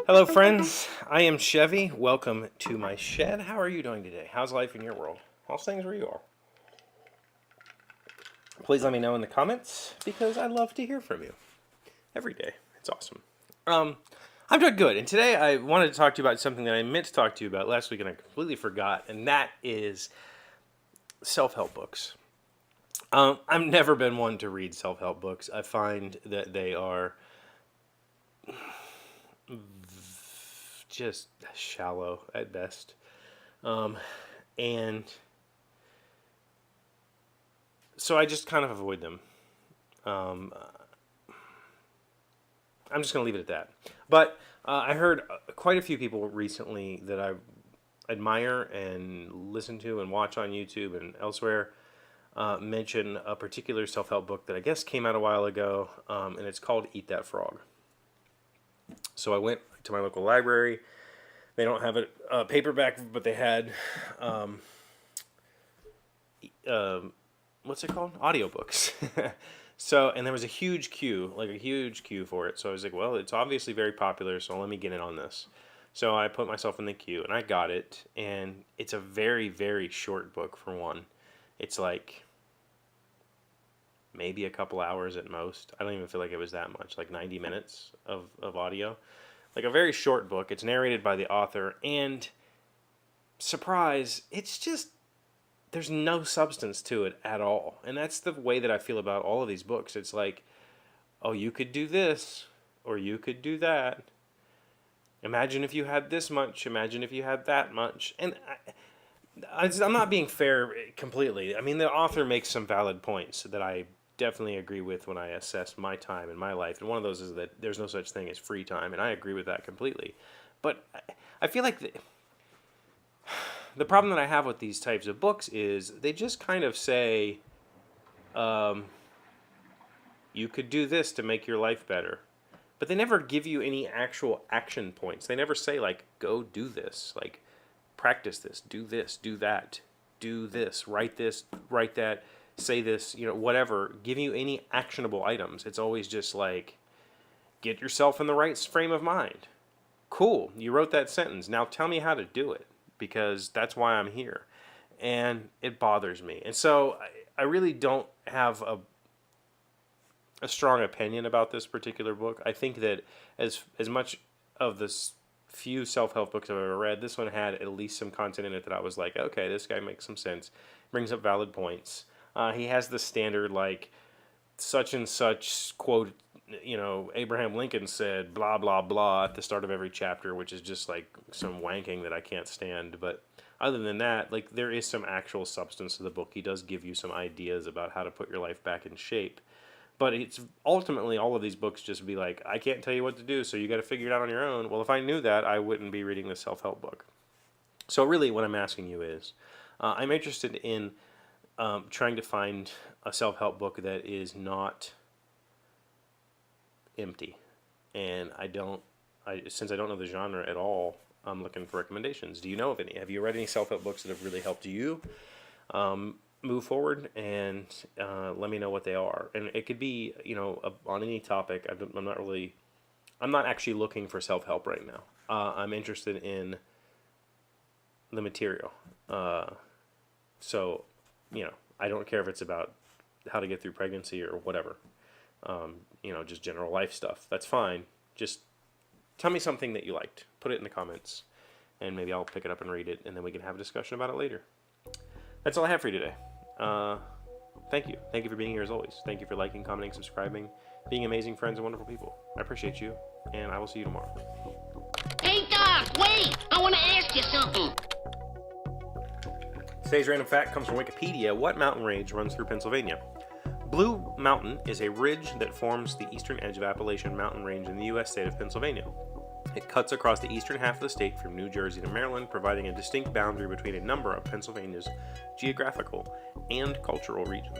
Hello friends, I am Chevee. Welcome to my shed. How are you doing today? How's life in your world? How's things where you are? Please let me know in the comments because I love to hear from you every day. It's awesome. I'm doing good, and today I wanted to talk to you about something that I meant to talk to you about last week and I completely forgot, and that is self-help books. I've never been one to read self-help books. I find that they are just shallow at best, and so I just kind of avoid them. I'm just going to leave it at that. But I heard quite a few people recently that I admire and listen to and watch on YouTube and elsewhere mention a particular self-help book that I guess came out a while ago, and it's called Eat That Frog. So I went to my local library. They don't have a paperback, but they had what's it called? Audiobooks. So, and there was a huge queue for it. So I was like, well, it's obviously very popular, so let me get in on this. So I put myself in the queue, and I got it, and it's a very, very short book for one. It's like maybe a couple hours at most. I don't even feel like it was that much, like 90 minutes of audio. Like a very short book. It's narrated by the author, and surprise, it's just, there's no substance to it at all. And that's the way that I feel about all of these books. It's like, oh, you could do this, or you could do that. Imagine if you had this much. Imagine if you had that much. And I'm not being fair completely. I mean, the author makes some valid points that I definitely agree with when I assess my time in my life. And one of those is that there's no such thing as free time. And I agree with that completely. But I feel like the problem that I have with these types of books is they just kind of say, you could do this to make your life better. But they never give you any actual action points. They never say, like, go do this. Like, practice this, do that, do this, write that, say this, whatever. Give you any actionable items. It's always just like, get yourself in the right frame of mind. Cool, you wrote that sentence. Now tell me how to do it, because that's why I'm here. And it bothers me. And so I really don't have a strong opinion about this particular book. I think that as much of this few self-help books I've ever read, this one had at least some content in it that I was like, okay, this guy makes some sense, brings up valid points. He has the standard, like, such and such quote, Abraham Lincoln said blah, blah, blah at the start of every chapter, which is just like some wanking that I can't stand. But other than that, like, there is some actual substance to the book. He does give you some ideas about how to put your life back in shape. But it's ultimately, all of these books just be like, I can't tell you what to do, so you got to figure it out on your own. Well, if I knew that, I wouldn't be reading the self-help book. So really what I'm asking you is, I'm interested in trying to find a self-help book that is not empty. And since I don't know the genre at all, I'm looking for recommendations. Do you know of any? Have you read any self-help books that have really helped you move forward? And let me know what they are. And it could be, on any topic. I'm not actually looking for self-help right now. I'm interested in the material. So, I don't care if it's about how to get through pregnancy or whatever. Just general life stuff. That's fine. Just tell me something that you liked. Put it in the comments, and maybe I'll pick it up and read it, and then we can have a discussion about it later. That's all I have for you today. Thank you. Thank you for being here as always. Thank you for liking, commenting, subscribing, being amazing friends and wonderful people. I appreciate you, and I will see you tomorrow. Hey, Doc, wait! I want to ask you something. Today's random fact comes from Wikipedia. What mountain range runs through Pennsylvania? Blue Mountain is a ridge that forms the eastern edge of Appalachian Mountain Range in the U.S. state of Pennsylvania. It cuts across the eastern half of the state from New Jersey to Maryland, providing a distinct boundary between a number of Pennsylvania's geographical and cultural regions.